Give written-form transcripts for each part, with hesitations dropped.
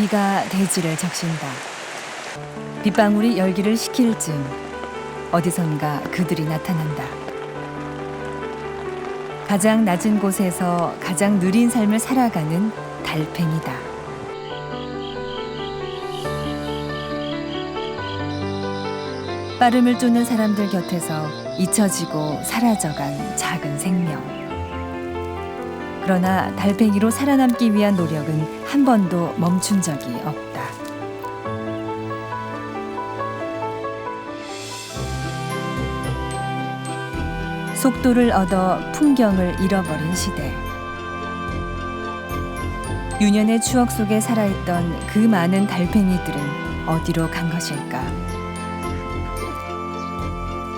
비가 대지를 적신다. 빗방울이 열기를 식힐 즈음 어디선가 그들이 나타난다. 가장 낮은 곳에서 가장 느린 삶을 살아가는 달팽이다. 빠름을 쫓는 사람들 곁에서 잊혀지고 사라져간 작은 생명. 그러나 달팽이로 살아남기 위한 노력은 한 번도 멈춘 적이 없다. 속도를 얻어 풍경을 잃어버린 시대. 유년의 추억 속에 살아있던 그 많은 달팽이들은 어디로 간 것일까?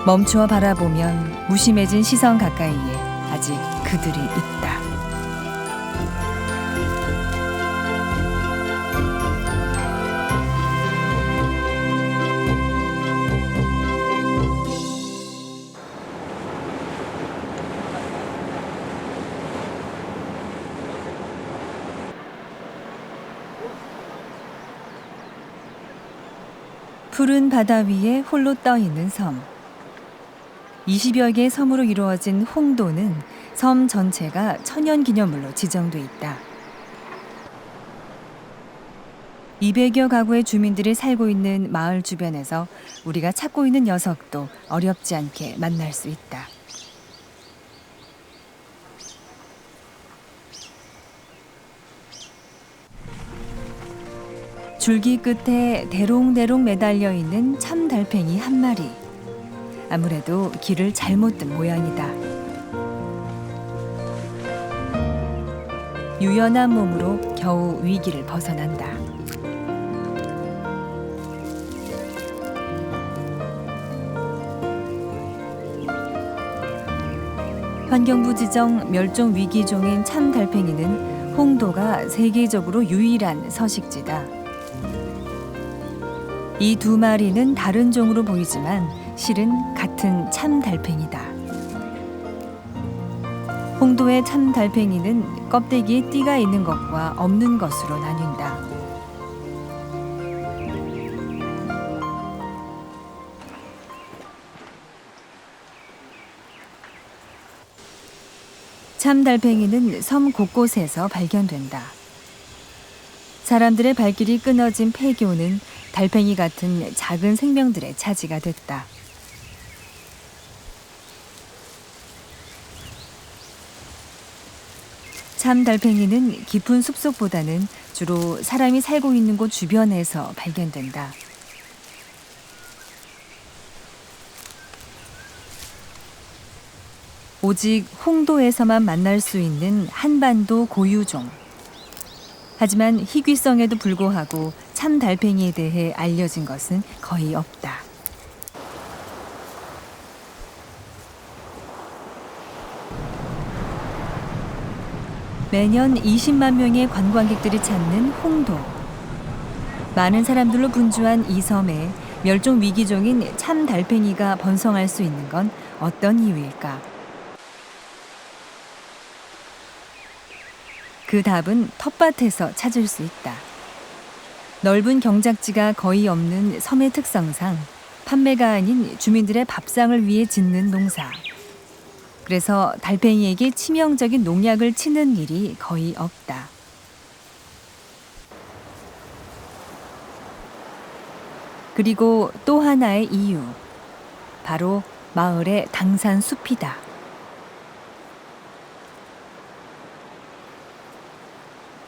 멈추어 바라보면 무심해진 시선 가까이에 아직 그들이 있다. 푸른 바다 위에 홀로 떠 있는 섬. 20여 개의 섬으로 이루어진 홍도는 섬 전체가 천연기념물로 지정돼 있다. 200여 가구의 주민들이 살고 있는 마을 주변에서 우리가 찾고 있는 녀석도 어렵지 않게 만날 수 있다. 줄기 끝에 대롱대롱 매달려 있는 참달팽이 한 마리. 아무래도 길을 잘못 든 모양이다. 유연한 몸으로 겨우 위기를 벗어난다. 환경부 지정 멸종 위기종인 참달팽이는 홍도가 세계적으로 유일한 서식지다. 이 두 마리는 다른 종으로 보이지만 실은 같은 참달팽이다. 홍도의 참달팽이는 껍데기에 띠가 있는 것과 없는 것으로 나뉜다. 참달팽이는 섬 곳곳에서 발견된다. 사람들의 발길이 끊어진 폐교는 달팽이 같은 작은 생명들의 차지가 됐다. 참달팽이는 깊은 숲속보다는 주로 사람이 살고 있는 곳 주변에서 발견된다. 오직 홍도에서만 만날 수 있는 한반도 고유종. 하지만 희귀성에도 불구하고 참달팽이에 대해 알려진 것은 거의 없다. 매년 20만 명의 관광객들이 찾는 홍도. 많은 사람들로 분주한 이 섬에 멸종 위기종인 참달팽이가 번성할 수 있는 건 어떤 이유일까? 그 답은 텃밭에서 찾을 수 있다. 넓은 경작지가 거의 없는 섬의 특성상 판매가 아닌 주민들의 밥상을 위해 짓는 농사. 그래서 달팽이에게 치명적인 농약을 치는 일이 거의 없다. 그리고 또 하나의 이유. 바로 마을의 당산숲이다.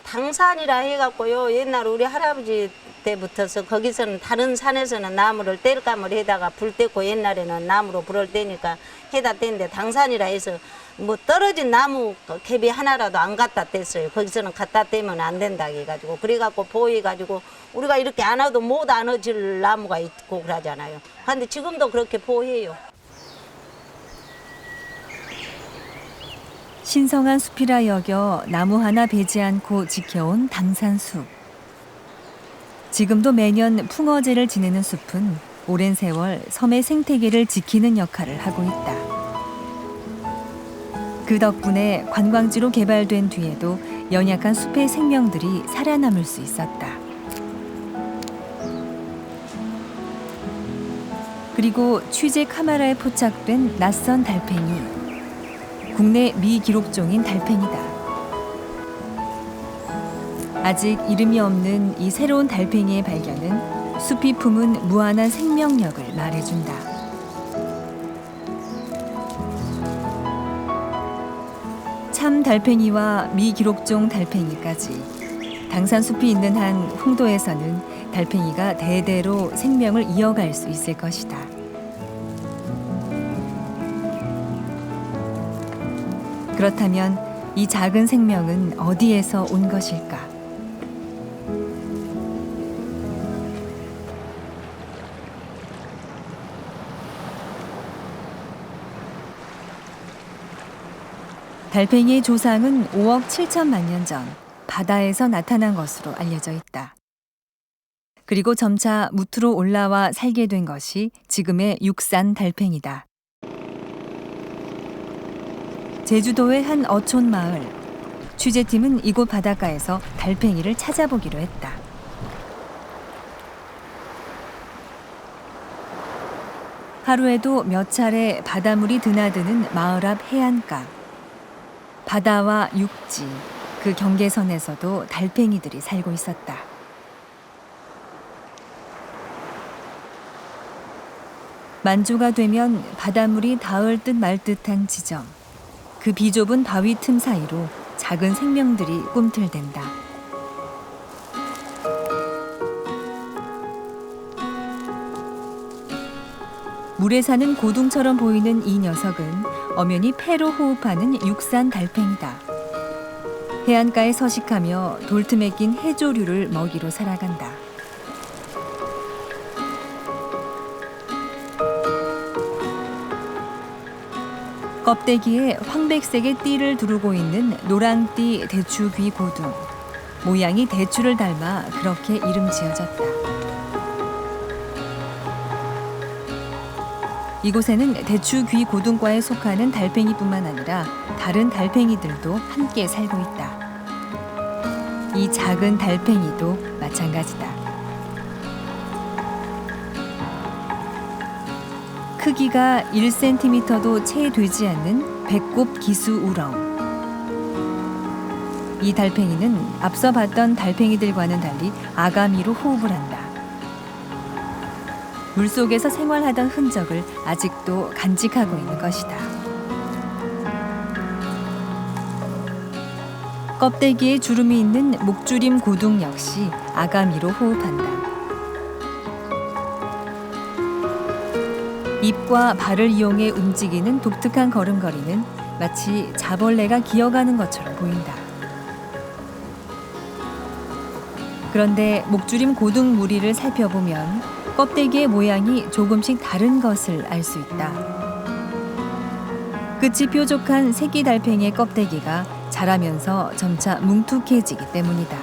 당산이라 해갖고요. 옛날 우리 할아버지 때부터서 거기서는 다른 산에서는 나무를 땔감을 해다가 불 떼고 옛날에는 나무로 불을 떼니까 해다 떼는데 당산이라 해서 뭐 떨어진 나무 갭이 하나라도 안 갖다 뗐어요. 거기서는 갖다 떼면 안 된다 해가지고 그래갖고 보호해가지고 우리가 이렇게 안 와도 못 안아질 나무가 있고 그러잖아요. 근데 지금도 그렇게 보호해요. 신성한 숲이라 여겨 나무 하나 베지 않고 지켜온 당산숲. 지금도 매년 풍어제를 지내는 숲은 오랜 세월 섬의 생태계를 지키는 역할을 하고 있다. 그 덕분에 관광지로 개발된 뒤에도 연약한 숲의 생명들이 살아남을 수 있었다. 그리고 취재 카메라에 포착된 낯선 달팽이. 국내 미기록종인 달팽이다. 아직 이름이 없는 이 새로운 달팽이의 발견은 숲이 품은 무한한 생명력을 말해준다. 참 달팽이와 미기록종 달팽이까지 당산숲이 있는 한 홍도에서는 달팽이가 대대로 생명을 이어갈 수 있을 것이다. 그렇다면 이 작은 생명은 어디에서 온 것일까? 달팽이의 조상은 5억 7천만 년 전 바다에서 나타난 것으로 알려져 있다. 그리고 점차 무트로 올라와 살게 된 것이 지금의 육산 달팽이다. 제주도의 한 어촌 마을. 취재팀은 이곳 바닷가에서 달팽이를 찾아보기로 했다. 하루에도 몇 차례 바닷물이 드나드는 마을 앞 해안가. 바다와 육지, 그 경계선에서도 달팽이들이 살고 있었다. 만조가 되면 바닷물이 닿을 듯 말 듯한 지점. 그 비좁은 바위 틈 사이로 작은 생명들이 꿈틀댄다. 물에 사는 고둥처럼 보이는 이 녀석은 엄연히 폐로 호흡하는 육산 달팽이다. 해안가에 서식하며 돌틈에 낀 해조류를 먹이로 살아간다. 껍데기에 황백색의 띠를 두르고 있는 노랑띠 대추귀 고둥. 모양이 대추를 닮아 그렇게 이름 지어졌다. 이곳에는 대추귀 고둥과에 속하는 달팽이뿐만 아니라 다른 달팽이들도 함께 살고 있다. 이 작은 달팽이도 마찬가지다. 크기가 1cm도 채 되지 않는 배꼽 기수우렁. 이 달팽이는 앞서 봤던 달팽이들과는 달리 아가미로 호흡을 한다. 물속에서 생활하던 흔적을 아직도 간직하고 있는 것이다. 껍데기에 주름이 있는 목주림 고둥 역시 아가미로 호흡한다. 입과 발을 이용해 움직이는 독특한 걸음걸이는 마치 자벌레가 기어가는 것처럼 보인다. 그런데 목주림 고둥 무리를 살펴보면 껍데기의 모양이 조금씩 다른 것을 알 수 있다. 끝이 뾰족한 새끼 달팽이의 껍데기가 자라면서 점차 뭉툭해지기 때문이다.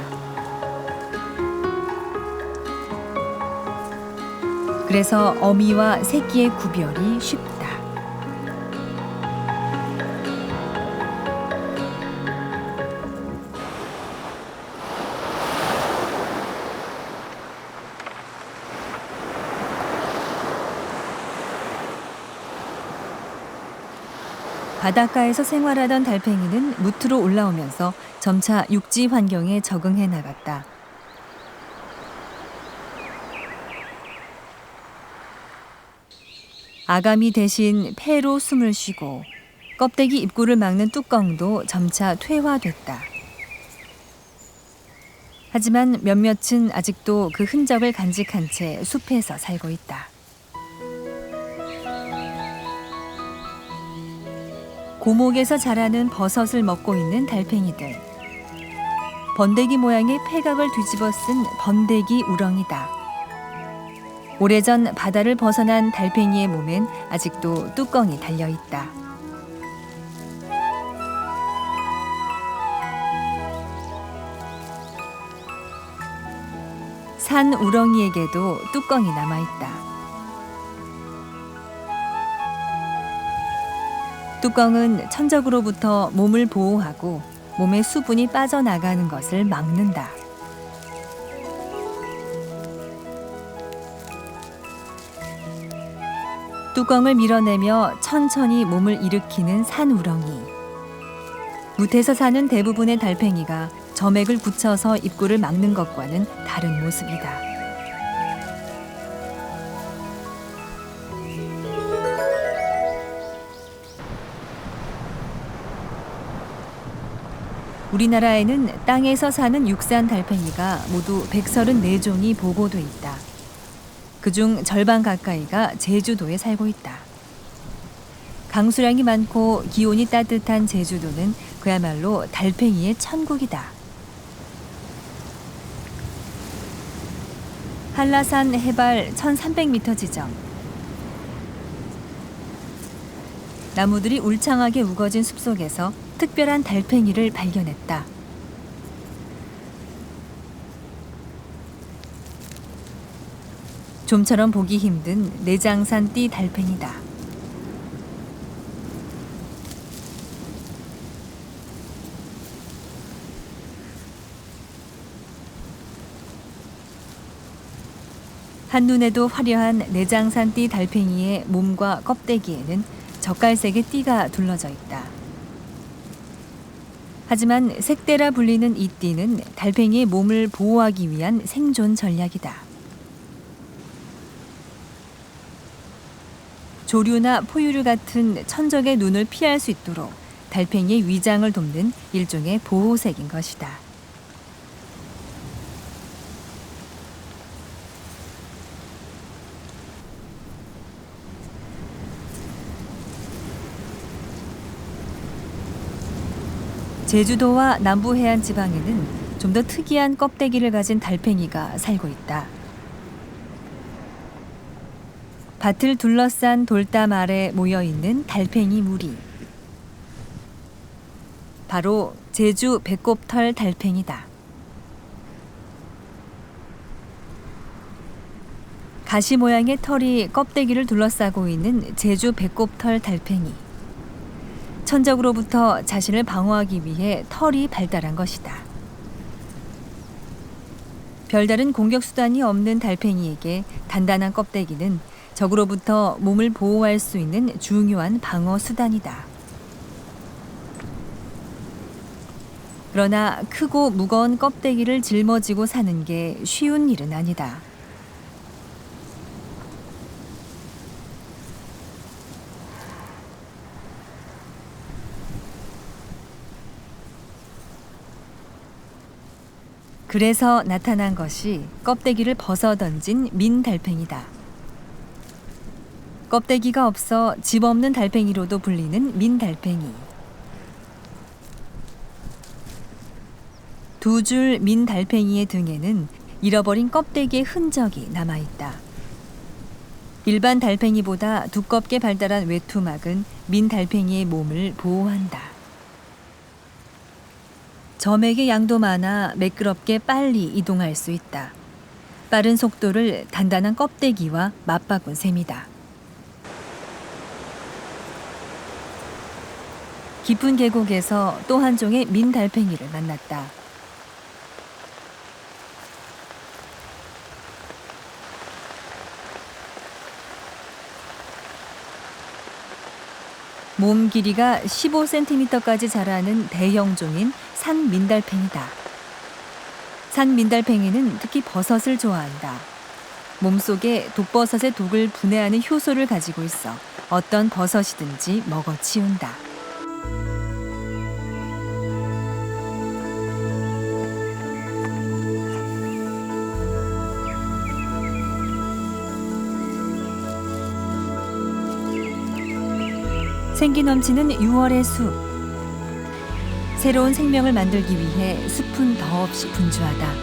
그래서 어미와 새끼의 구별이 쉽다. 바닷가에서 생활하던 달팽이는 무트로 올라오면서 점차 육지 환경에 적응해 나갔다. 아가미 대신 폐로 숨을 쉬고 껍데기 입구를 막는 뚜껑도 점차 퇴화됐다. 하지만 몇몇은 아직도 그 흔적을 간직한 채 숲에서 살고 있다. 고목에서 자라는 버섯을 먹고 있는 달팽이들. 번데기 모양의 폐각을 뒤집어 쓴 번데기 우렁이다. 오래전 바다를 벗어난 달팽이의 몸엔 아직도 뚜껑이 달려있다. 산 우렁이에게도 뚜껑이 남아있다. 뚜껑은 천적으로부터 몸을 보호하고 몸의 수분이 빠져나가는 것을 막는다. 뚜껑을 밀어내며 천천히 몸을 일으키는 산우렁이. 무태에서 사는 대부분의 달팽이가 점액을 붙여서 입구를 막는 것과는 다른 모습이다. 우리나라에는 땅에서 사는 육산 달팽이가 모두 134종이 보고돼 있다. 그중 절반 가까이가 제주도에 살고 있다. 강수량이 많고 기온이 따뜻한 제주도는 그야말로 달팽이의 천국이다. 한라산 해발 1300m 지점. 나무들이 울창하게 우거진 숲속에서 특별한 달팽이를 발견했다. 좀처럼 보기 힘든 내장산 띠 달팽이다. 한눈에도 화려한 내장산 띠 달팽이의 몸과 껍데기에는 젓갈색의 띠가 둘러져 있다. 하지만 색대라 불리는 이 띠는 달팽이의 몸을 보호하기 위한 생존 전략이다. 조류나 포유류 같은 천적의 눈을 피할 수 있도록 달팽이의 위장을 돕는 일종의 보호색인 것이다. 제주도와 남부 해안 지방에는 좀 더 특이한 껍데기를 가진 달팽이가 살고 있다. 밭을 둘러싼 돌담 아래 모여있는 달팽이 무리. 바로 제주 배꼽털 달팽이다. 가시 모양의 털이 껍데기를 둘러싸고 있는 제주 배꼽털 달팽이. 천적으로부터 자신을 방어하기 위해 털이 발달한 것이다. 별다른 공격 수단이 없는 달팽이에게 단단한 껍데기는 적으로부터 몸을 보호할 수 있는 중요한 방어 수단이다. 그러나 크고 무거운 껍데기를 짊어지고 사는 게 쉬운 일은 아니다. 그래서 나타난 것이 껍데기를 벗어 던진 민달팽이다. 껍데기가 없어 집 없는 달팽이로도 불리는 민달팽이. 두 줄 민달팽이의 등에는 잃어버린 껍데기의 흔적이 남아있다. 일반 달팽이보다 두껍게 발달한 외투막은 민달팽이의 몸을 보호한다. 점액의 양도 많아 매끄럽게 빨리 이동할 수 있다. 빠른 속도를 단단한 껍데기와 맞바꾼 셈이다. 깊은 계곡에서 또 한 종의 민달팽이를 만났다. 몸 길이가 15cm까지 자라는 대형종인 산민달팽이다. 산민달팽이는 특히 버섯을 좋아한다. 몸속에 독버섯의 독을 분해하는 효소를 가지고 있어 어떤 버섯이든지 먹어치운다. 생기 넘치는 6월의 숲. 새로운 생명을 만들기 위해 숲은 더없이 분주하다.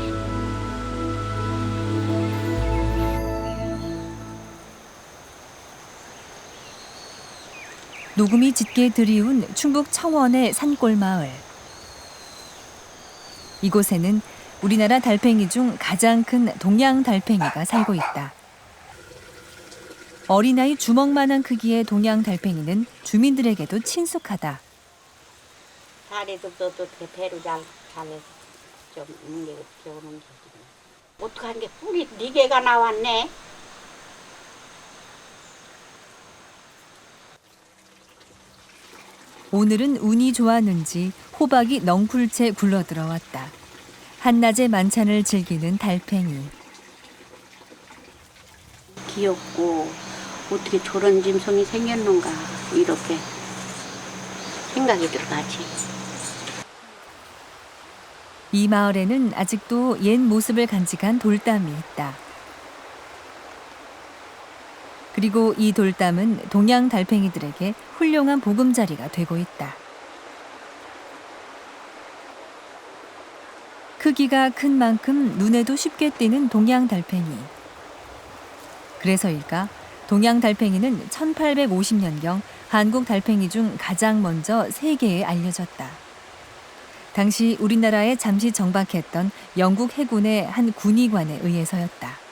녹음이 짙게 드리운 충북 청원의 산골 마을. 이곳에는 우리나라 달팽이 중 가장 큰 동양 달팽이가 살고 있다. 어린아이 주먹만한 크기의 동양 달팽이는 주민들에게도 친숙하다. 다리도 어떻게 배로 잘해서 좀 옮겨 오는 게. 어떡한 게 뿔이 4개가 나왔네. 오늘은 운이 좋았는지 호박이 넝쿨채 굴러들어왔다. 한낮의 만찬을 즐기는 달팽이. 귀엽고 어떻게 저런 짐승이 생겼는가 이렇게 생각이 들어가지. 이 마을에는 아직도 옛 모습을 간직한 돌담이 있다. 그리고 이 돌담은 동양 달팽이들에게 훌륭한 보금자리가 되고 있다. 크기가 큰 만큼 눈에도 쉽게 띄는 동양 달팽이. 그래서일까? 동양 달팽이는 1850년경 한국 달팽이 중 가장 먼저 세계에 알려졌다. 당시 우리나라에 잠시 정박했던 영국 해군의 한 군의관에 의해서였다.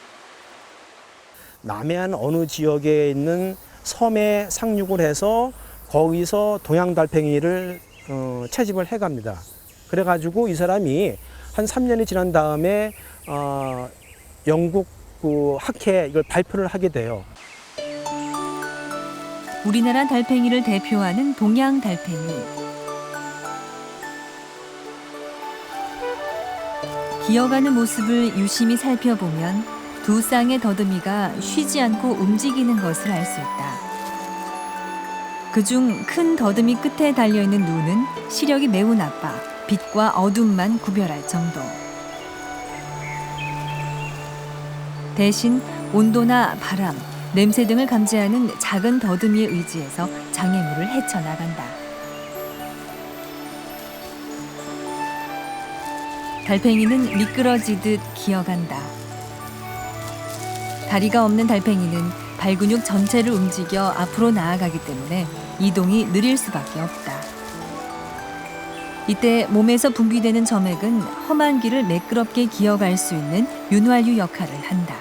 남해안 어느 지역에 있는 섬에 상륙을 해서 거기서 동양 달팽이를 채집을 해갑니다. 그래가지고 이 사람이 한 3년이 지난 다음에 영국 그 학회에 이걸 발표를 하게 돼요. 우리나라 달팽이를 대표하는 동양 달팽이. 기어가는 모습을 유심히 살펴보면 두 쌍의 더듬이가 쉬지 않고 움직이는 것을 알 수 있다. 그중 큰 더듬이 끝에 달려있는 눈은 시력이 매우 나빠 빛과 어둠만 구별할 정도. 대신 온도나 바람, 냄새 등을 감지하는 작은 더듬이에 의지해서 장애물을 헤쳐나간다. 달팽이는 미끄러지듯 기어간다. 다리가 없는 달팽이는 발근육 전체를 움직여 앞으로 나아가기 때문에 이동이 느릴 수밖에 없다. 이때 몸에서 분비되는 점액은 험한 길을 매끄럽게 기어갈 수 있는 윤활유 역할을 한다.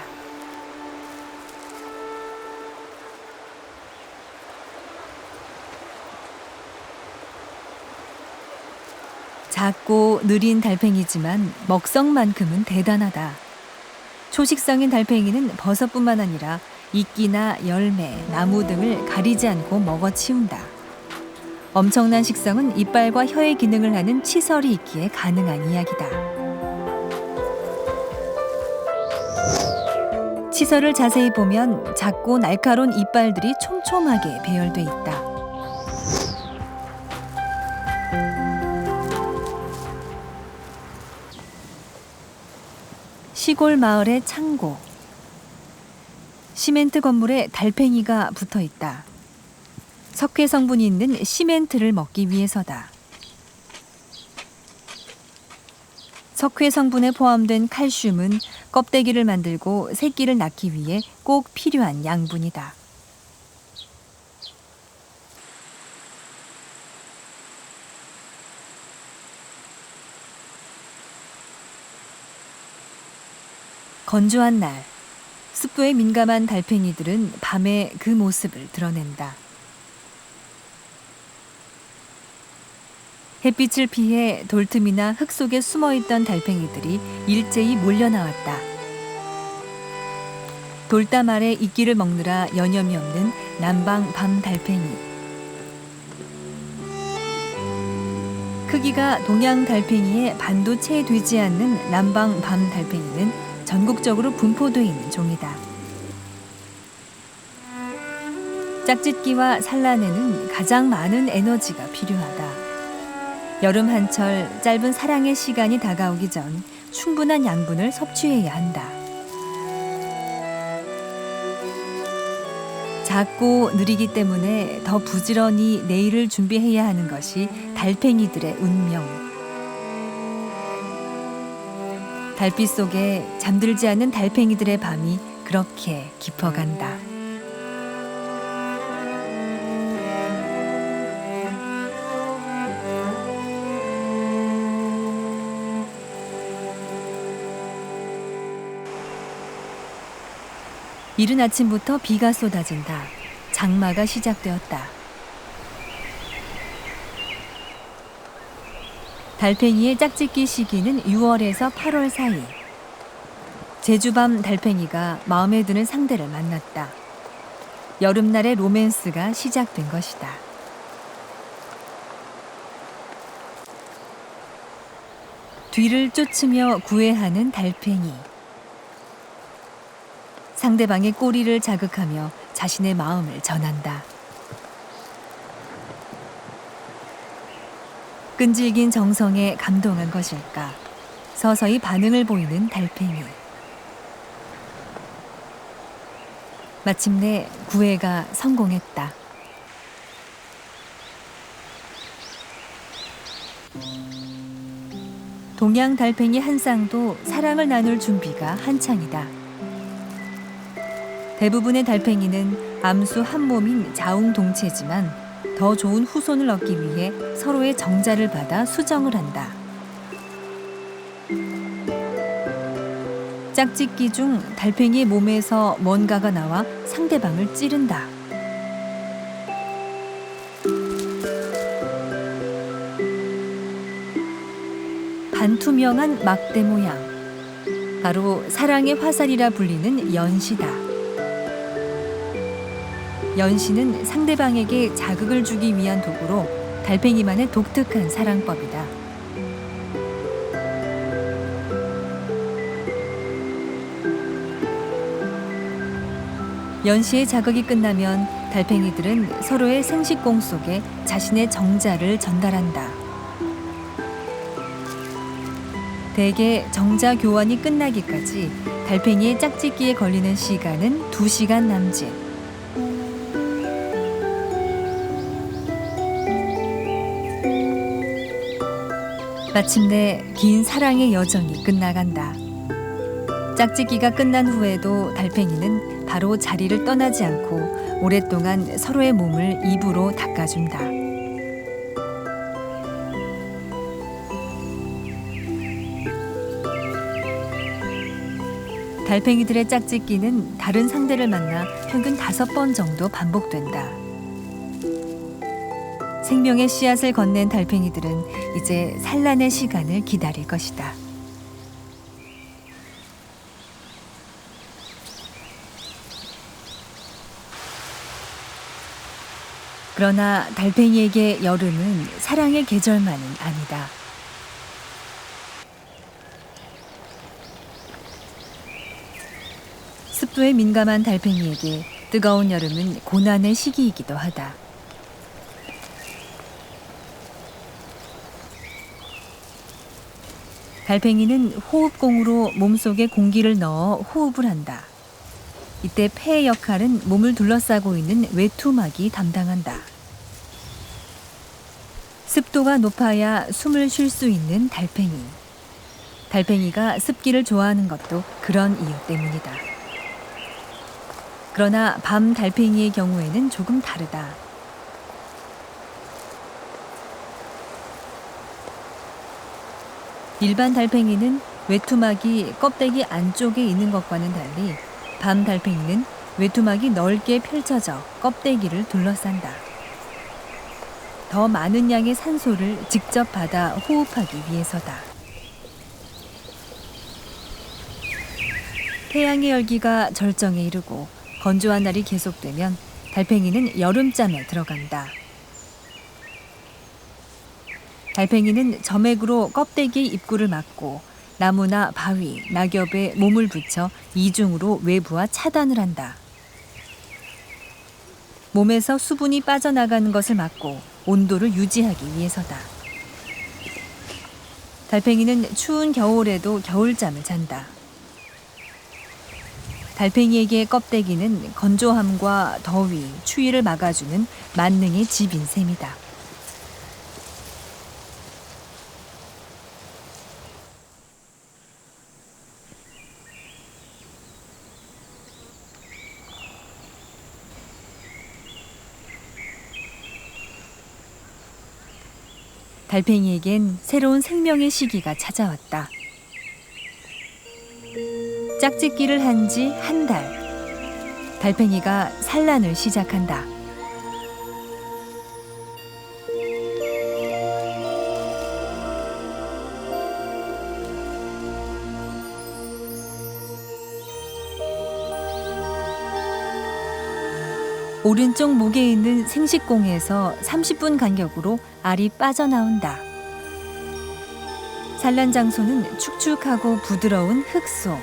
작고 느린 달팽이지만 먹성만큼은 대단하다. 초식성인 달팽이는 버섯뿐만 아니라 이끼나 열매, 나무 등을 가리지 않고 먹어치운다. 엄청난 식성은 이빨과 혀의 기능을 하는 치설이 있기에 가능한 이야기다. 치설을 자세히 보면 작고 날카로운 이빨들이 촘촘하게 배열돼 있다. 시골 마을의 창고. 시멘트 건물에 달팽이가 붙어 있다. 석회 성분이 있는 시멘트를 먹기 위해서다. 석회 성분에 포함된 칼슘은 껍데기를 만들고 새끼를 낳기 위해 꼭 필요한 양분이다. 건조한 날, 습도에 민감한 달팽이들은 밤에 그 모습을 드러낸다. 햇빛을 피해 돌틈이나 흙 속에 숨어있던 달팽이들이 일제히 몰려나왔다. 돌담 아래 이끼를 먹느라 여념이 없는 남방 밤 달팽이. 크기가 동양 달팽이의 반도 채 되지 않는 남방 밤 달팽이는 전국적으로 분포되어 있는 종이다. 짝짓기와 산란에는 가장 많은 에너지가 필요하다. 여름 한철 짧은 사랑의 시간이 다가오기 전 충분한 양분을 섭취해야 한다. 작고 느리기 때문에 더 부지런히 내일을 준비해야 하는 것이 달팽이들의 운명. 달빛 속에 잠들지 않는 달팽이들의 밤이 그렇게 깊어간다. 이른 아침부터 비가 쏟아진다. 장마가 시작되었다. 달팽이의 짝짓기 시기는 6월에서 8월 사이. 제주밤 달팽이가 마음에 드는 상대를 만났다. 여름날의 로맨스가 시작된 것이다. 뒤를 쫓으며 구애하는 달팽이. 상대방의 꼬리를 자극하며 자신의 마음을 전한다. 끈질긴 정성에 감동한 것일까? 서서히 반응을 보이는 달팽이. 마침내 구애가 성공했다. 동양 달팽이 한 쌍도 사랑을 나눌 준비가 한창이다. 대부분의 달팽이는 암수 한 몸인 자웅동체지만 더 좋은 후손을 얻기 위해 서로의 정자를 받아 수정을 한다. 짝짓기 중 달팽이의 몸에서 뭔가가 나와 상대방을 찌른다. 반투명한 막대 모양. 바로 사랑의 화살이라 불리는 연시다. 연시는 상대방에게 자극을 주기 위한 도구로 달팽이만의 독특한 사랑법이다. 연시의 자극이 끝나면 달팽이들은 서로의 생식공 속에 자신의 정자를 전달한다. 대개 정자 교환이 끝나기까지 달팽이의 짝짓기에 걸리는 시간은 2시간 남짓. 마침내 긴 사랑의 여정이 끝나간다. 짝짓기가 끝난 후에도 달팽이는 바로 자리를 떠나지 않고 오랫동안 서로의 몸을 입으로 닦아준다. 달팽이들의 짝짓기는 다른 상대를 만나 평균 5번 정도 반복된다. 생명의 씨앗을 건넨 달팽이들은 이제 산란의 시간을 기다릴 것이다. 그러나 달팽이에게 여름은 사랑의 계절만은 아니다. 습도에 민감한 달팽이에게 뜨거운 여름은 고난의 시기이기도 하다. 달팽이는 호흡공으로 몸속에 공기를 넣어 호흡을 한다. 이때 폐의 역할은 몸을 둘러싸고 있는 외투막이 담당한다. 습도가 높아야 숨을 쉴 수 있는 달팽이. 달팽이가 습기를 좋아하는 것도 그런 이유 때문이다. 그러나 밤 달팽이의 경우에는 조금 다르다. 일반 달팽이는 외투막이 껍데기 안쪽에 있는 것과는 달리 밤 달팽이는 외투막이 넓게 펼쳐져 껍데기를 둘러싼다. 더 많은 양의 산소를 직접 받아 호흡하기 위해서다. 태양의 열기가 절정에 이르고 건조한 날이 계속되면 달팽이는 여름잠에 들어간다. 달팽이는 점액으로 껍데기의 입구를 막고 나무나 바위, 낙엽에 몸을 붙여 이중으로 외부와 차단을 한다. 몸에서 수분이 빠져나가는 것을 막고 온도를 유지하기 위해서다. 달팽이는 추운 겨울에도 겨울잠을 잔다. 달팽이에게 껍데기는 건조함과 더위, 추위를 막아주는 만능의 집인 셈이다. 달팽이에겐 새로운 생명의 시기가 찾아왔다. 짝짓기를 한 지 한 달. 달팽이가 산란을 시작한다. 오른쪽 목에 있는 생식공에서 30분 간격으로 알이 빠져나온다. 산란 장소는 축축하고 부드러운 흙속.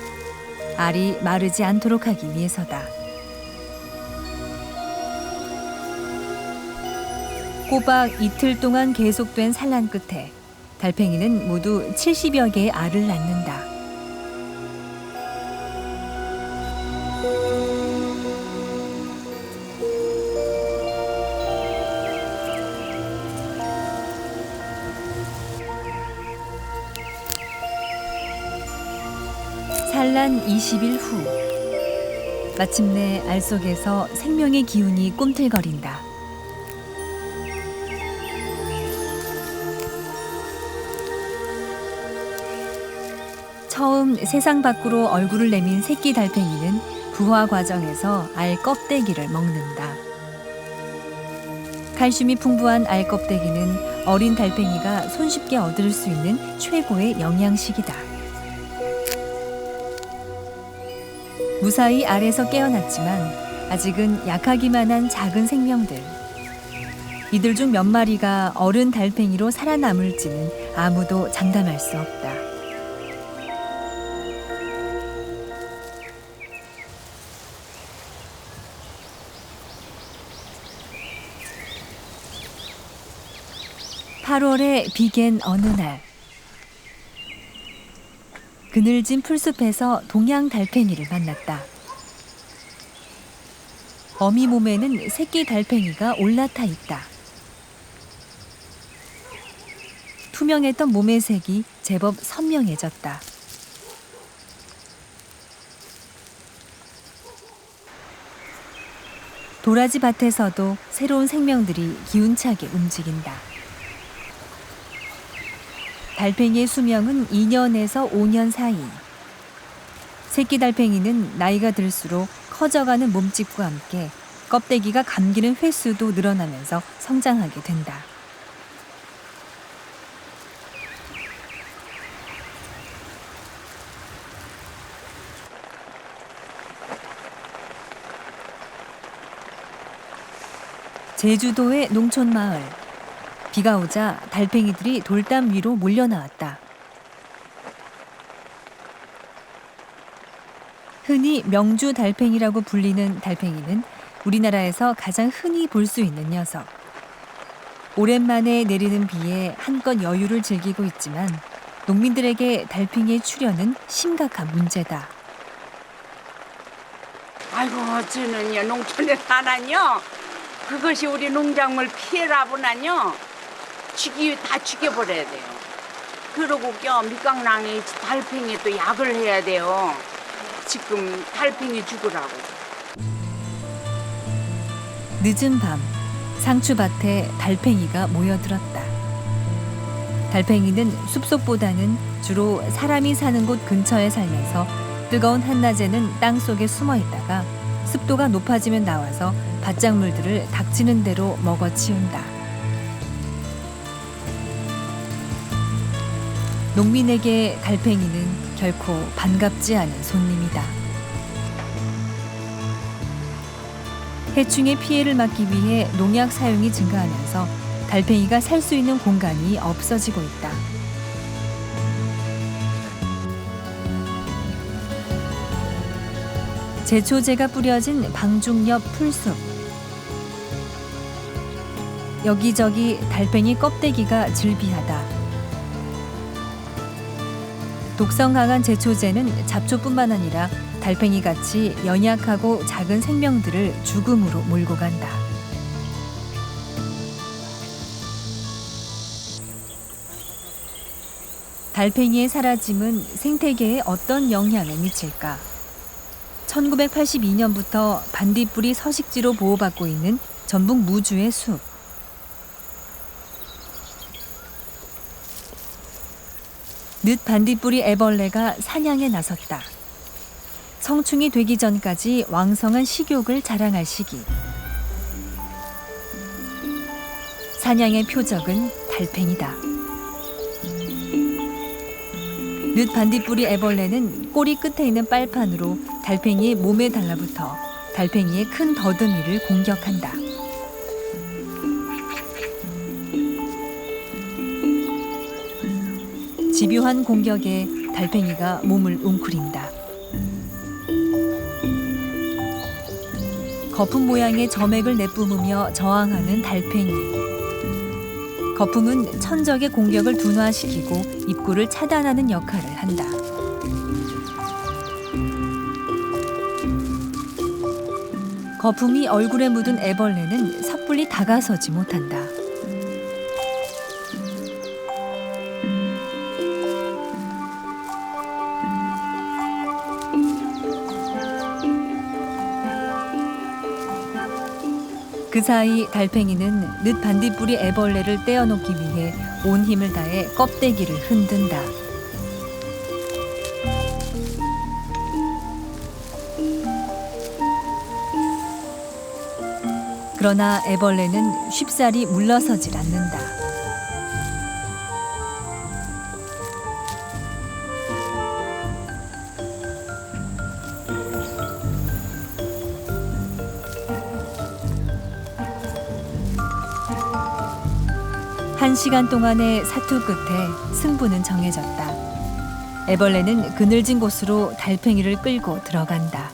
알이 마르지 않도록 하기 위해서다. 꼬박 이틀 동안 계속된 산란 끝에 달팽이는 모두 70여 개의 알을 낳는다. 산란 20일 후 마침내 알 속에서 생명의 기운이 꿈틀거린다. 처음 세상 밖으로 얼굴을 내민 새끼 달팽이는 부화 과정에서 알 껍데기를 먹는다. 칼슘이 풍부한 알 껍데기는 어린 달팽이가 손쉽게 얻을 수 있는 최고의 영양식이다. 무사히 알에서 깨어났지만 아직은 약하기만 한 작은 생명들. 이들 중 몇 마리가 어른 달팽이로 살아남을지는 아무도 장담할 수 없다. (8월에) 비갠 어느 날 그늘진 풀숲에서 동양 달팽이를 만났다. 어미 몸에는 새끼 달팽이가 올라타 있다. 투명했던 몸의 색이 제법 선명해졌다. 도라지 밭에서도 새로운 생명들이 기운차게 움직인다. 달팽이의 수명은 2년에서 5년 사이. 새끼 달팽이는 나이가 들수록 커져가는 몸집과 함께 껍데기가 감기는 횟수도 늘어나면서 성장하게 된다. 제주도의 농촌 마을. 비가 오자 달팽이들이 돌담 위로 몰려나왔다. 흔히 명주 달팽이라고 불리는 달팽이는 우리나라에서 가장 흔히 볼 수 있는 녀석. 오랜만에 내리는 비에 한껏 여유를 즐기고 있지만 농민들에게 달팽이의 출현은 심각한 문제다. 아이고, 저는요 농촌에 사나요. 그것이 우리 농작물 피해라보나요. 다 죽여버려야 돼요. 그러고 밑강낭이 달팽이 또 약을 해야 돼요. 지금 달팽이 죽으라고. 늦은 밤 상추밭에 달팽이가 모여들었다. 달팽이는 숲속보다는 주로 사람이 사는 곳 근처에 살면서 뜨거운 한낮에는 땅속에 숨어 있다가 습도가 높아지면 나와서 밭작물들을 닥치는 대로 먹어치운다. 농민에게 달팽이는 결코 반갑지 않은 손님이다. 해충의 피해를 막기 위해 농약 사용이 증가하면서 달팽이가 살 수 있는 공간이 없어지고 있다. 제초제가 뿌려진 방중 옆 풀숲. 여기저기 달팽이 껍데기가 즐비하다. 독성 강한 제초제는 잡초뿐만 아니라 달팽이같이 연약하고 작은 생명들을 죽음으로 몰고 간다. 달팽이의 사라짐은 생태계에 어떤 영향을 미칠까? 1982년부터 반딧불이 서식지로 보호받고 있는 전북 무주의 숲. 늦 반딧불이 애벌레가 사냥에 나섰다. 성충이 되기 전까지 왕성한 식욕을 자랑할 시기. 사냥의 표적은 달팽이다. 늦 반딧불이 애벌레는 꼬리 끝에 있는 빨판으로 달팽이의 몸에 달라붙어 달팽이의 큰 더듬이를 공격한다. 집요한 공격에 달팽이가 몸을 웅크린다. 거품 모양의 점액을 내뿜으며 저항하는 달팽이. 거품은 천적의 공격을 둔화시키고 입구를 차단하는 역할을 한다. 거품이 얼굴에 묻은 애벌레는 섣불리 다가서지 못한다. 그 사이 달팽이는 늦 반딧불이 애벌레를 떼어놓기 위해 온 힘을 다해 껍데기를 흔든다. 그러나 애벌레는 쉽사리 물러서질 않는다. 한 시간 동안의 사투 끝에 승부는 정해졌다. 애벌레는 그늘진 곳으로 달팽이를 끌고 들어간다.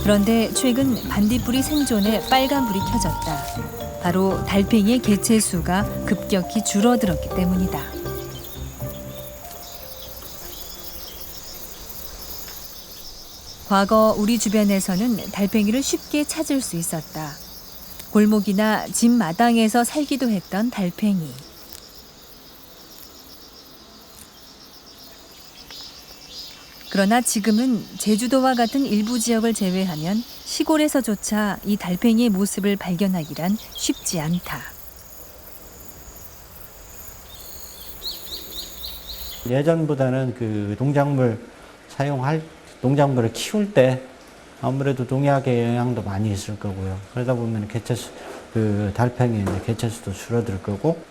그런데 최근 반딧불이 생존에 빨간불이 켜졌다. 바로 달팽이의 개체 수가 급격히 줄어들었기 때문이다. 과거 우리 주변에서는 달팽이를 쉽게 찾을 수 있었다. 골목이나 집 마당에서 살기도 했던 달팽이. 그러나 지금은 제주도와 같은 일부 지역을 제외하면 시골에서조차 이 달팽이의 모습을 발견하기란 쉽지 않다. 예전보다는 그 농작물을 키울 때 아무래도 농약의 영향도 많이 있을 거고요. 그러다 보면 달팽이의 개체수도 줄어들 거고,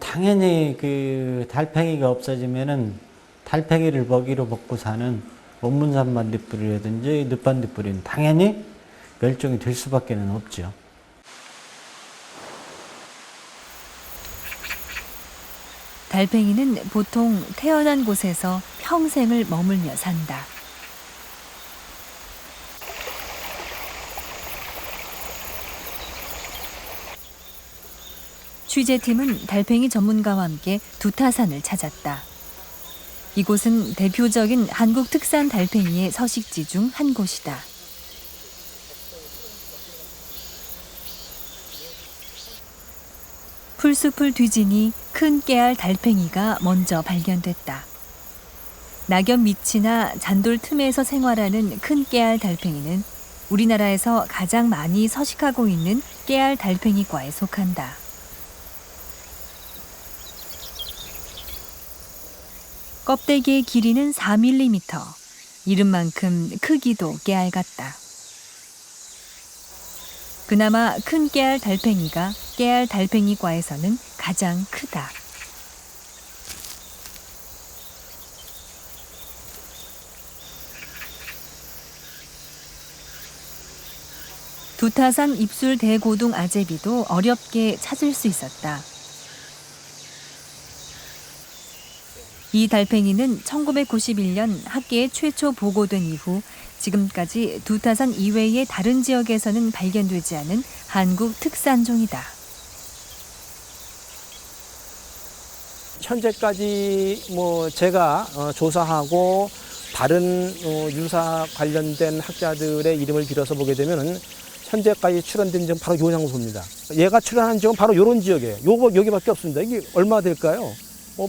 당연히 그 달팽이가 없어지면은 달팽이를 먹이로 먹고 사는 원문산 반딧불이라든지 늦반딧불이는 당연히 멸종이 될 수밖에 없죠. 달팽이는 보통 태어난 곳에서 평생을 머물며 산다. 취재팀은 달팽이 전문가와 함께 두타산을 찾았다. 이곳은 대표적인 한국 특산 달팽이의 서식지 중 한 곳이다. 풀숲을 뒤지니 큰 깨알 달팽이가 먼저 발견됐다. 낙엽 밑이나 잔돌 틈에서 생활하는 큰 깨알 달팽이는 우리나라에서 가장 많이 서식하고 있는 깨알 달팽이과에 속한다. 껍데기의 길이는 4mm, 이름만큼 크기도 깨알 같다. 그나마 큰 깨알 달팽이가 깨알 달팽이과에서는 가장 크다. 두타산 입술 대고동 아제비도 어렵게 찾을 수 있었다. 이 달팽이는 1991년 학계에 최초 보고된 이후 지금까지 두타산 이외의 다른 지역에서는 발견되지 않은 한국 특산종이다. 현재까지 제가 조사하고 다른 유사 관련된 학자들의 이름을 빌어서 보게 되면은 현재까지 출현된 지역은 바로 요 장소입니다. 얘가 출현한 지역은 바로 이런 지역이에요. 여기밖에 없습니다. 이게 얼마 될까요?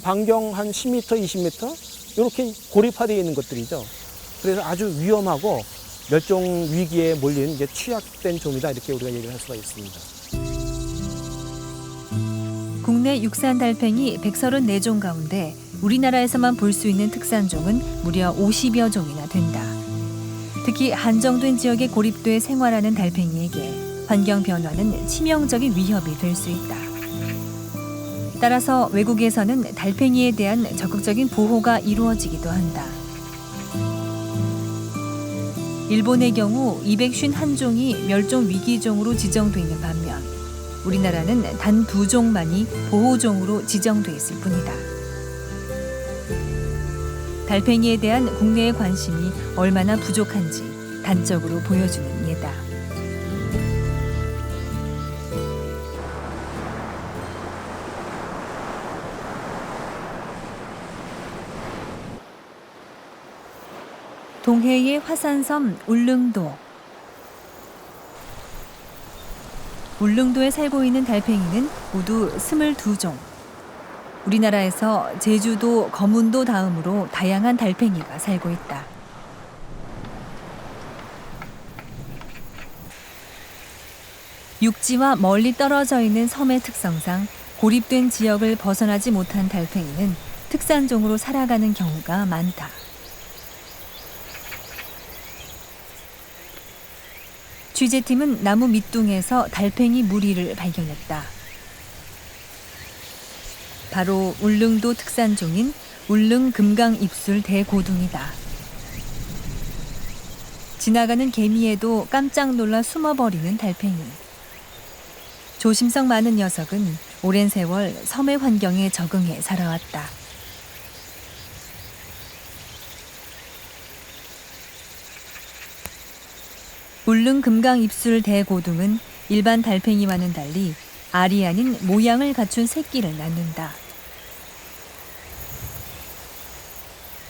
반경 한 10m, 20m 이렇게 고립화되어 있는 것들이죠. 그래서 아주 위험하고 멸종 위기에 몰린 이제 취약된 종이다 이렇게 우리가 얘기를 할 수가 있습니다. 국내 육산 달팽이 134종 가운데 우리나라에서만 볼 수 있는 특산종은 무려 50여 종이나 된다. 특히 한정된 지역에 고립돼 생활하는 달팽이에게 환경 변화는 치명적인 위협이 될 수 있다. 따라서 외국에서는 달팽이에 대한 적극적인 보호가 이루어지기도 한다. 일본의 경우 251종이 멸종 위기종으로 지정돼 있는 반면 우리나라는 단 2종만이 보호종으로 지정돼 있을 뿐이다. 달팽이에 대한 국내의 관심이 얼마나 부족한지 단적으로 보여주는 예다. 동해의 화산섬 울릉도. 울릉도에 살고 있는 달팽이는 모두 22종. 우리나라에서 제주도, 거문도 다음으로 다양한 달팽이가 살고 있다. 육지와 멀리 떨어져 있는 섬의 특성상 고립된 지역을 벗어나지 못한 달팽이는 특산종으로 살아가는 경우가 많다. 취재팀은 나무 밑둥에서 달팽이 무리를 발견했다. 바로 울릉도 특산종인 울릉금강입술 대고둥이다. 지나가는 개미에도 깜짝 놀라 숨어버리는 달팽이. 조심성 많은 녀석은 오랜 세월 섬의 환경에 적응해 살아왔다. 울릉금강입술 대고둥은 일반 달팽이와는 달리 알이 아닌 모양을 갖춘 새끼를 낳는다.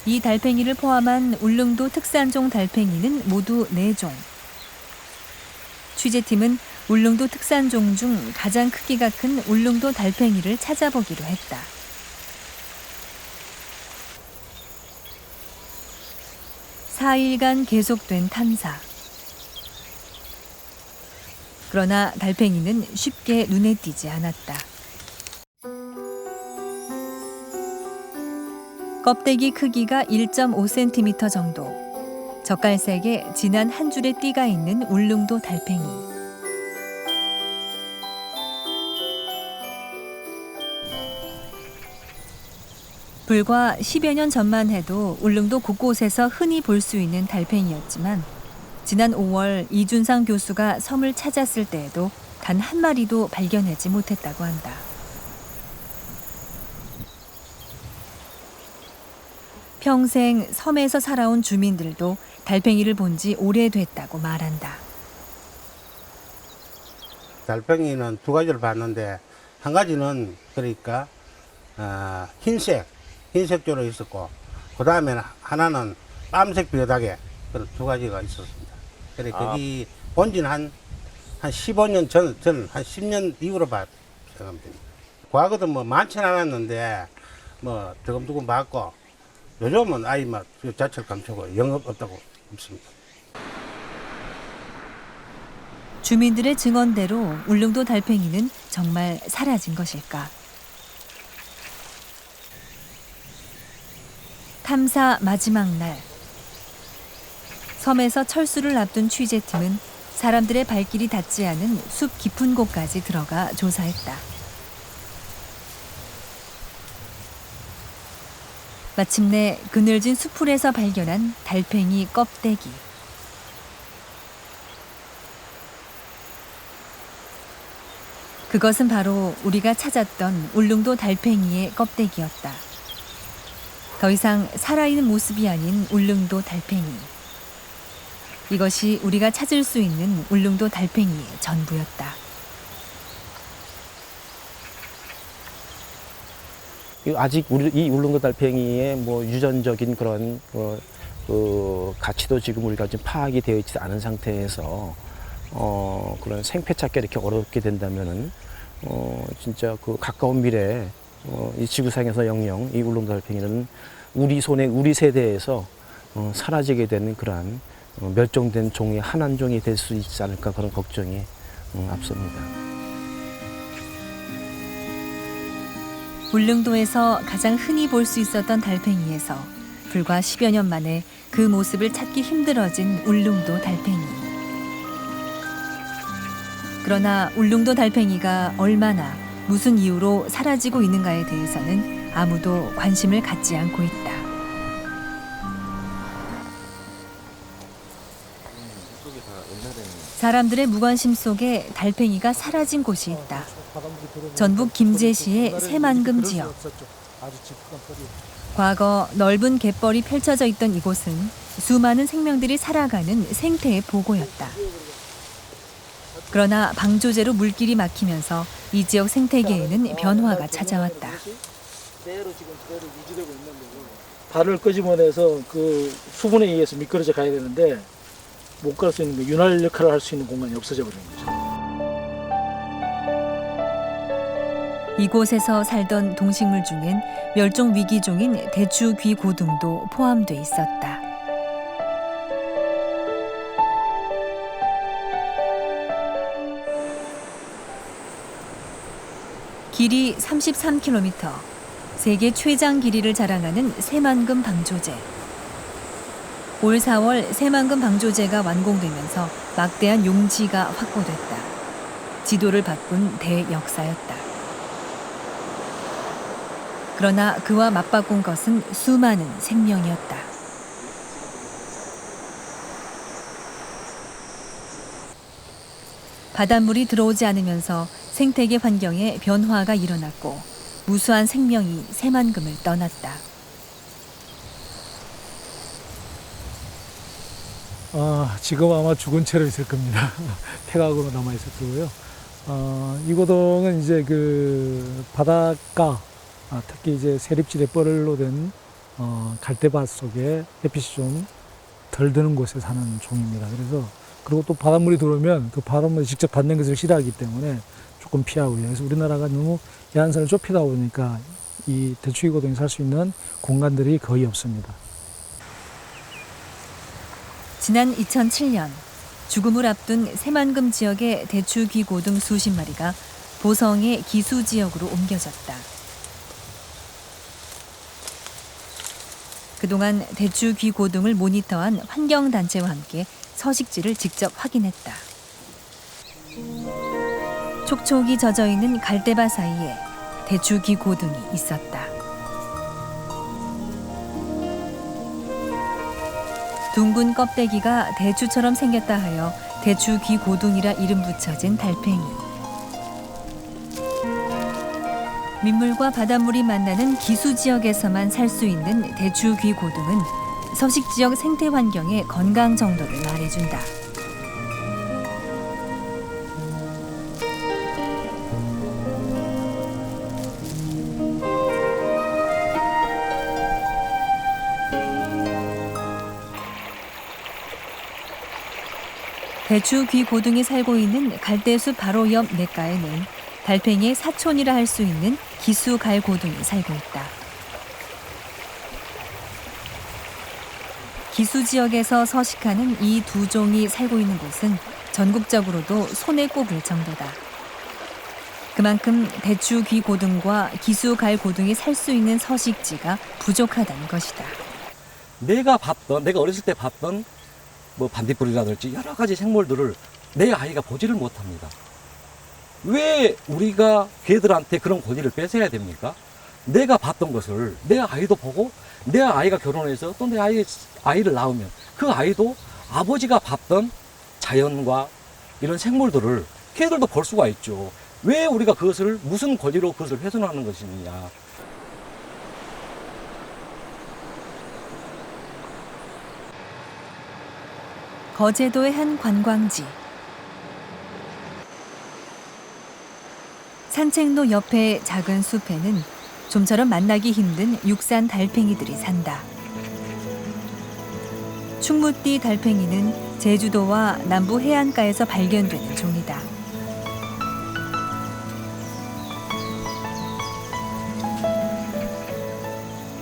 이 달팽이를 포함한 울릉도 특산종 달팽이는 모두 4종. 취재팀은 울릉도 특산종 중 가장 크기가 큰 울릉도 달팽이를 찾아보기로 했다. (4일간) 계속된 탐사. 그러나 달팽이는 쉽게 눈에 띄지 않았다. 껍데기 크기가 1.5cm 정도, 젓갈색에 진한 한 줄의 띠가 있는 울릉도 달팽이. 불과 10여 년 전만 해도 울릉도 곳곳에서 흔히 볼 수 있는 달팽이였지만 지난 5월 이준상 교수가 섬을 찾았을 때에도 단 한 마리도 발견하지 못했다고 한다. 평생 섬에서 살아온 주민들도 달팽이를 본 지 오래됐다고 말한다. 달팽이는 두 가지를 봤는데, 한 가지는 그러니까 흰색조로 있었고, 그 다음에는 하나는 밤색 뼈다귀, 그런 두 가지가 있었습니다. 그래 거기 본지는 한 15년 전, 한 10년 이후로 생각합니다. 과거도 뭐 많지는 않았는데, 뭐 조금 봤고, 요즘은 아예 막 자체를 감추고 영업 없다고 없습니다. 주민들의 증언대로 울릉도 달팽이는 정말 사라진 것일까? 탐사 마지막 날. 섬에서 철수를 앞둔 취재팀은 사람들의 발길이 닿지 않은 숲 깊은 곳까지 들어가 조사했다. 마침내 그늘진 수풀에서 발견한 달팽이 껍데기. 그것은 바로 우리가 찾았던 울릉도 달팽이의 껍데기였다. 더 이상 살아있는 모습이 아닌 울릉도 달팽이. 이것이 우리가 찾을 수 있는 울릉도 달팽이의 전부였다. 아직 이 울릉도 달팽이의 뭐 유전적인 그런 가치도 지금 우리가 지금 파악이 되어 있지 않은 상태에서 그런 생태 찾기 이렇게 어렵게 된다면은 진짜 그 가까운 미래에 이 지구상에서 영영 이 울릉도 달팽이는 우리 손에 우리 세대에서 사라지게 되는 그러한 멸종된 종의 한 한 종이 될 수 있지 않을까 그런 걱정이 앞섭니다. 울릉도에서 가장 흔히 볼 수 있었던 달팽이에서 불과 10여 년 만에 그 모습을 찾기 힘들어진 울릉도 달팽이. 그러나 울릉도 달팽이가 얼마나 무슨 이유로 사라지고 있는가에 대해서는 아무도 관심을 갖지 않고 있다. 사람들의 무관심 속에 달팽이가 사라진 곳이 있다. 전북 김제시의 새만금 지역. 과거 넓은 갯벌이 펼쳐져 있던 이곳은 수많은 생명들이 살아가는 생태의 보고였다. 그러나 방조제로 물길이 막히면서 이 지역 생태계에는 변화가 찾아왔다. 발을 끄집어내서 그 수분에 의해서 미끄러져 가야 되는데 못 갈 수 있는 윤활 역할을 할 수 있는 공간이 없어져 버린 거죠. 이곳에서 살던 동식물 중엔 멸종 위기종인 대추귀고등도 포함돼 있었다. 길이 33km, 세계 최장 길이를 자랑하는 새만금 방조제. 올 4월 새만금 방조제가 완공되면서 막대한 용지가 확보됐다. 지도를 바꾼 대역사였다. 그러나 그와 맞바꾼 것은 수많은 생명이었다. 바닷물이 들어오지 않으면서 생태계 환경에 변화가 일어났고 무수한 생명이 새만금을 떠났다. 지금 아마 죽은 채로 있을 겁니다. 폐각으로 남아 있을 거고요. 이 고동은 이제 그 바닷가, 특히 이제 세립지대 뻘로 된 갈대밭 속에 햇빛이 좀 덜 드는 곳에 사는 종입니다. 그래서 그리고 또 바닷물이 들어오면 그 바닷물에 직접 닿는 것을 싫어하기 때문에 조금 피하고요. 그래서 우리나라가 너무 해안선을 좁히다 보니까 이 대추귀 고동이 살 수 있는 공간들이 거의 없습니다. 지난 2007년 죽음을 앞둔 새만금 지역의 대추귀고등 수십 마리가 보성의 기수지역으로 옮겨졌다. 그동안 대추귀고등을 모니터한 환경단체와 함께 서식지를 직접 확인했다. 촉촉이 젖어있는 갈대밭 사이에 대추귀고등이 있었다. 둥근 껍데기가 대추처럼 생겼다 하여 대추귀고등이라 이름 붙여진 달팽이. 민물과 바닷물이 만나는 기수지역에서만 살 수 있는 대추귀고등은 서식지역 생태 환경의 건강 정도를 말해준다. 대추귀고등이 살고 있는 갈대숲 바로 옆 냇가에는 달팽이의 사촌이라 할 수 있는 기수갈고등이 살고 있다. 기수 지역에서 서식하는 이 두 종이 살고 있는 곳은 전국적으로도 손에 꼽을 정도다. 그만큼 대추귀고등과 기수갈고등이 살 수 있는 서식지가 부족하다는 것이다. 내가 어렸을 때 봤던 뭐 반딧불이라든지 여러 가지 생물들을 내 아이가 보지를 못합니다. 왜 우리가 걔들한테 그런 권위를 뺏어야 됩니까? 내가 봤던 것을 내 아이도 보고 내 아이가 결혼해서 또 내 아이를 낳으면 그 아이도 아버지가 봤던 자연과 이런 생물들을 걔들도 볼 수가 있죠. 왜 우리가 그것을 무슨 권리로 그것을 훼손하는 것이냐. 거제도의 한 관광지. 산책로 옆의 작은 숲에는 좀처럼 만나기 힘든 육산 달팽이들이 산다. 충무띠 달팽이는 제주도와 남부 해안가에서 발견되는 종이다.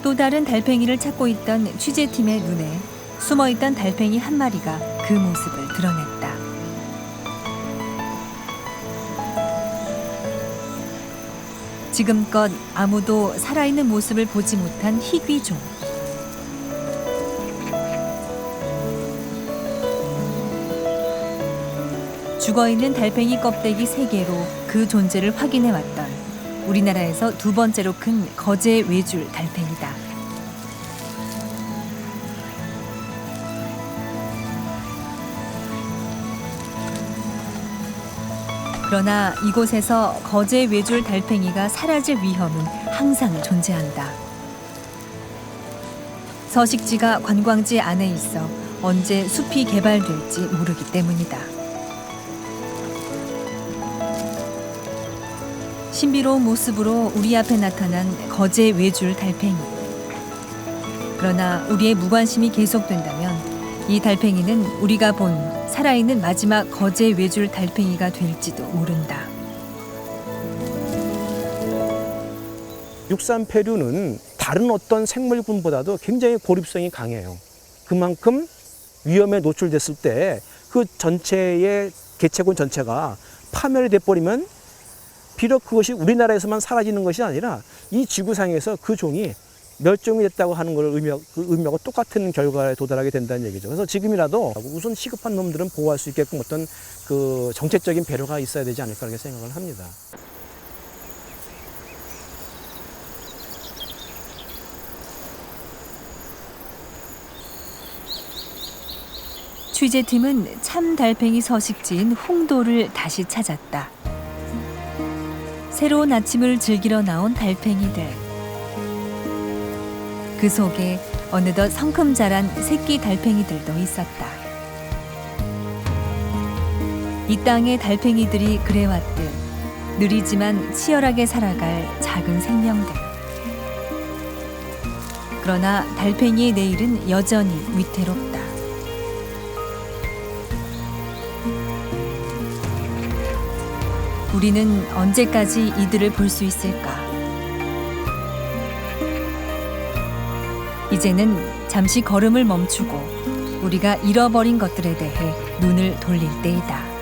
또 다른 달팽이를 찾고 있던 취재팀의 눈에 숨어있던 달팽이 한 마리가 그 모습을 드러냈다. 지금껏 아무도 살아있는 모습을 보지 못한 희귀종. 죽어있는 달팽이 껍데기 3개로 그 존재를 확인해왔던 우리나라에서 두 번째로 큰 거제 외줄 달팽이다. 그러나 이곳에서 거제 외줄 달팽이가 사라질 위험은 항상 존재한다. 서식지가 관광지 안에 있어 언제 숲이 개발될지 모르기 때문이다. 신비로운 모습으로 우리 앞에 나타난 거제 외줄 달팽이. 그러나 우리의 무관심이 계속된다면 이 달팽이는 우리가 본 살아있는 마지막 거제 외줄 달팽이가 될지도 모른다. 육산폐류는 다른 어떤 생물군보다도 굉장히 고립성이 강해요. 그만큼 위험에 노출됐을 때 그 전체의 개체군 전체가 파멸이 돼버리면 비록 그것이 우리나라에서만 사라지는 것이 아니라 이 지구상에서 그 종이 멸종이 됐다고 하는 걸 의미하고 똑같은 결과에 도달하게 된다는 얘기죠. 그래서 지금이라도 우선 시급한 놈들은 보호할 수 있게끔 어떤 그 정책적인 배려가 있어야 되지 않을까 이렇게 생각을 합니다. 취재팀은 참 달팽이 서식지인 홍도를 다시 찾았다. 새로운 아침을 즐기러 나온 달팽이들. 그 속에 어느덧 성큼 자란 새끼 달팽이들도 있었다. 이 땅의 달팽이들이 그래왔듯 느리지만 치열하게 살아갈 작은 생명들. 그러나 달팽이의 내일은 여전히 위태롭다. 우리는 언제까지 이들을 볼 수 있을까? 이제는 잠시 걸음을 멈추고 우리가 잃어버린 것들에 대해 눈을 돌릴 때이다.